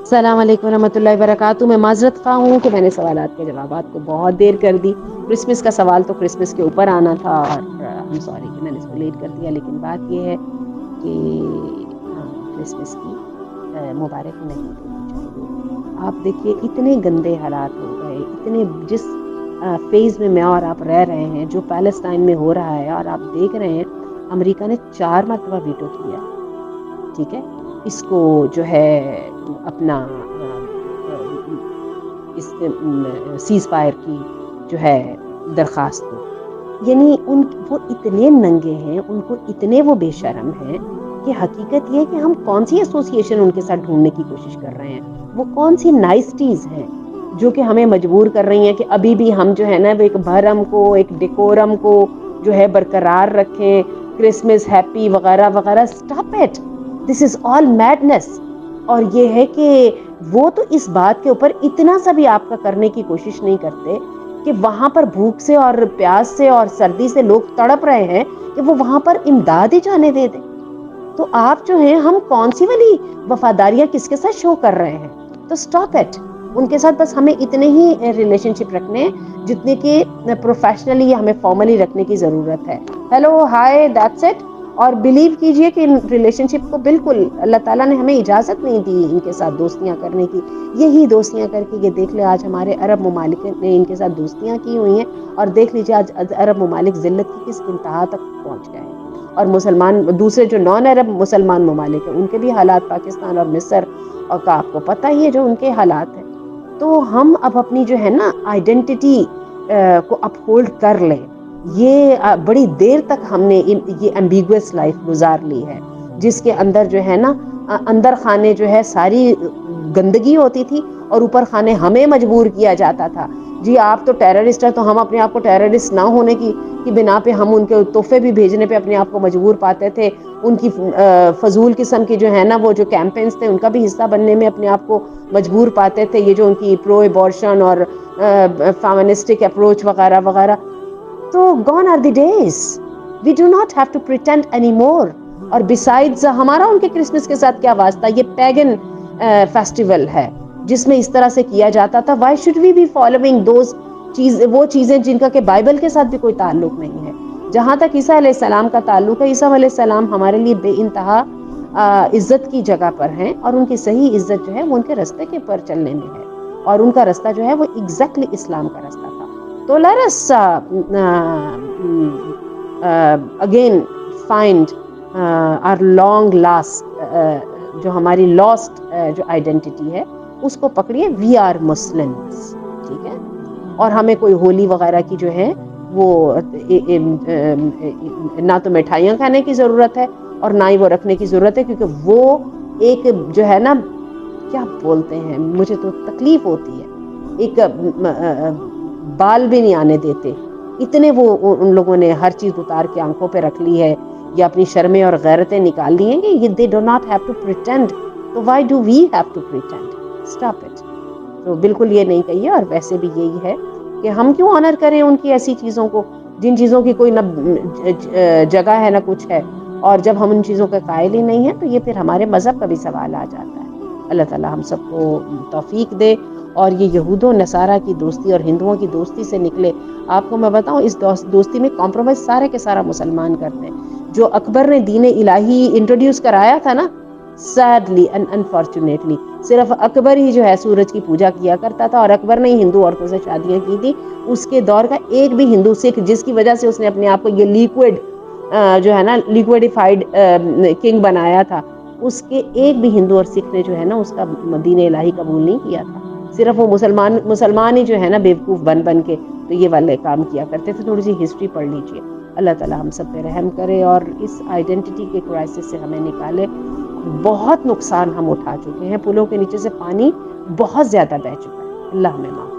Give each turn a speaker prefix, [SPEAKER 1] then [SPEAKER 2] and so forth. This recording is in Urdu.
[SPEAKER 1] السلام علیکم ورحمۃ اللہ وبرکاتہ. میں معذرت خواہ ہوں کہ میں نے سوالات کے جوابات کو بہت دیر کر دی. کرسمس کا سوال تو کرسمس کے اوپر آنا تھا اور ہم سوری کہ میں نے اس کو لیٹ کر دیا، لیکن بات یہ ہے کہ کرسمس کی مبارک نہیں دینی چاہیے. آپ دیکھیے اتنے گندے حالات ہو گئے، اتنے جس فیز میں اور آپ رہ رہے ہیں، جو پیلسٹائن میں ہو رہا ہے، اور آپ دیکھ رہے ہیں امریکہ نے 4 مرتبہ ویٹو کیا. ٹھیک ہے، اس کو جو ہے اپنا اس سیز فائر کی جو ہے درخواست کو، یعنی وہ اتنے ننگے ہیں، ان کو اتنے وہ بے شرم ہیں کہ حقیقت یہ ہے کہ ہم کون سی ایسوسی ایشن ان کے ساتھ ڈھونڈنے کی کوشش کر رہے ہیں. وہ کون سی نائسٹیز ہیں جو کہ ہمیں مجبور کر رہی ہیں کہ ابھی بھی ہم جو ہے نا ایک بھرم کو، ایک ڈیکورم کو جو ہے برقرار رکھیں. کرسمس ہیپی وغیرہ وغیرہ. Stop it, this is all madness. اور یہ ہے کہ وہ تو اس بات کے اوپر اتنا سا بھی آپ کا کرنے کی کوشش نہیں کرتے کہ وہاں پر بھوک سے اور پیاس سے اور سردی سے لوگ تڑپ رہے ہیں کہ وہ وہاں پر امداد ہی جانے دے دیں. تو آپ جو ہیں، ہم کون سی والی وفاداریاں کس کے ساتھ شو کر رہے ہیں؟ تو اسٹاپ اٹ. ان کے ساتھ بس ہمیں اتنے ہی ریلیشن شپ رکھنے جتنے کہ پروفیشنلی یا ہمیں فارملی رکھنے کی ضرورت ہے. Hello hi that's it. اور بلیو کیجئے کہ ریلیشن شپ کو بالکل اللہ تعالیٰ نے ہمیں اجازت نہیں دی ان کے ساتھ دوستیاں کرنے کی. یہی دوستیاں کر کے یہ دیکھ لیں آج ہمارے عرب ممالک نے ان کے ساتھ دوستیاں کی ہوئی ہیں، اور دیکھ لیجیے آج عرب ممالک ذلت کی کس انتہا تک پہنچ گئے ہیں. اور مسلمان دوسرے جو نان عرب مسلمان ممالک ہیں، ان کے بھی حالات پاکستان اور مصر اور کا آپ کو پتہ ہی ہے جو ان کے حالات ہیں. تو ہم اب اپنی جو ہے نا آئیڈینٹی کو اپ ہولڈ کر لیں. یہ بڑی دیر تک ہم نے یہ ایمبیگوس لائف گزار لی ہے، جس کے اندر جو ہے نا اندر خانے جو ہے ساری گندگی ہوتی تھی، اور اوپر خانے ہمیں مجبور کیا جاتا تھا. جی آپ تو ٹیررسٹ ہے، تو ہم اپنے آپ کو ٹیررسٹ نہ ہونے کی بنا پہ ہم ان کے تحفے بھی بھیجنے پہ اپنے آپ کو مجبور پاتے تھے. ان کی فضول قسم کی جو ہے نا وہ جو کیمپینز تھے ان کا بھی حصہ بننے میں اپنے آپ کو مجبور پاتے تھے. یہ جو ان کی پرو ایبارشن اور فیمنسٹک اپروچ وغیرہ وغیرہ. تو gone are the days. We do not have to pretend anymore. اور besides ہمارا ان کے کرسمس کے ساتھ کیا واسطہ؟ یہ پیگن فیسٹیول ہے جس میں اس طرح سے کیا جاتا تھا. why should we be following those وہ چیزیں جن کا کہ بائبل کے ساتھ بھی کوئی تعلق نہیں ہے؟ جہاں تک عیسیٰ علیہ السلام کا تعلق ہے، عیسیٰ علیہ السلام ہمارے لیے بے انتہا عزت کی جگہ پر ہیں، اور ان کی صحیح عزت جو ہے وہ ان کے رستے کے پر چلنے میں ہے، اور ان کا رستہ جو ہے وہ ایگزیکٹلی اسلام کا رستہ تھا. تو let us again find our long last جو ہماری لاسٹ جو آئیڈینٹی ہے اس کو پکڑیے. We are Muslims. ٹھیک ہے، اور ہمیں کوئی ہولی وغیرہ کی جو ہے وہ نہ تو مٹھائیاں کھانے کی ضرورت ہے اور نہ ہی وہ رکھنے کی ضرورت ہے، کیونکہ وہ ایک جو ہے نا کیا بولتے ہیں، مجھے تو تکلیف ہوتی ہے. ایک بال بھی نہیں آنے دیتے، اتنے وہ ان لوگوں نے ہر چیز اتار کے آنکھوں پہ رکھ لی ہے، یا اپنی شرمیں اور غیرتیں نکال لی ہیں کہ they do not have to pretend. تو why do we have to pretend? Stop it. تو بالکل یہ نہیں کہیے. اور ویسے بھی یہی ہے کہ ہم کیوں آنر کریں ان کی ایسی چیزوں کو جن چیزوں کی کوئی نہ جگہ ہے نہ کچھ ہے. اور جب ہم ان چیزوں کے قائل ہی نہیں ہیں تو یہ پھر ہمارے مذہب کا بھی سوال آ جاتا ہے. اللہ تعالی ہم سب کو توفیق دے اور یہ یہود و نصارہ کی دوستی اور ہندوؤں کی دوستی سے نکلے. آپ کو میں بتاؤں اس دوستی میں کمپرومائز سارے کے سارا مسلمان کرتے ہیں. جو اکبر نے دین الہی انٹروڈیوس کرایا تھا نا، سیڈلی اینڈ انفارچونیٹلی صرف اکبر ہی جو ہے سورج کی پوجا کیا کرتا تھا، اور اکبر نے ہی ہندو عورتوں سے شادیاں کی تھی. اس کے دور کا ایک بھی ہندو سکھ جس کی وجہ سے اس نے اپنے آپ کو یہ لیکوڈ جو ہے نا لیکوڈیفائڈ کنگ بنایا تھا، اس کے ایک بھی ہندو اور سکھ نے جو ہے نا اس کا دین الہی قبول نہیں کیا تھا. صرف وہ مسلمان ہی جو ہے نا بیوقوف بن کے تو یہ والے کام کیا کرتے تھے. تھوڑی سی ہسٹری پڑھ لیجئے. اللہ تعالی ہم سب پہ رحم کرے اور اس آئیڈینٹی کے کرائسس سے ہمیں نکالے. بہت نقصان ہم اٹھا چکے ہیں، پلوں کے نیچے سے پانی بہت زیادہ بہہ چکا ہے. اللہ ہمیں معاف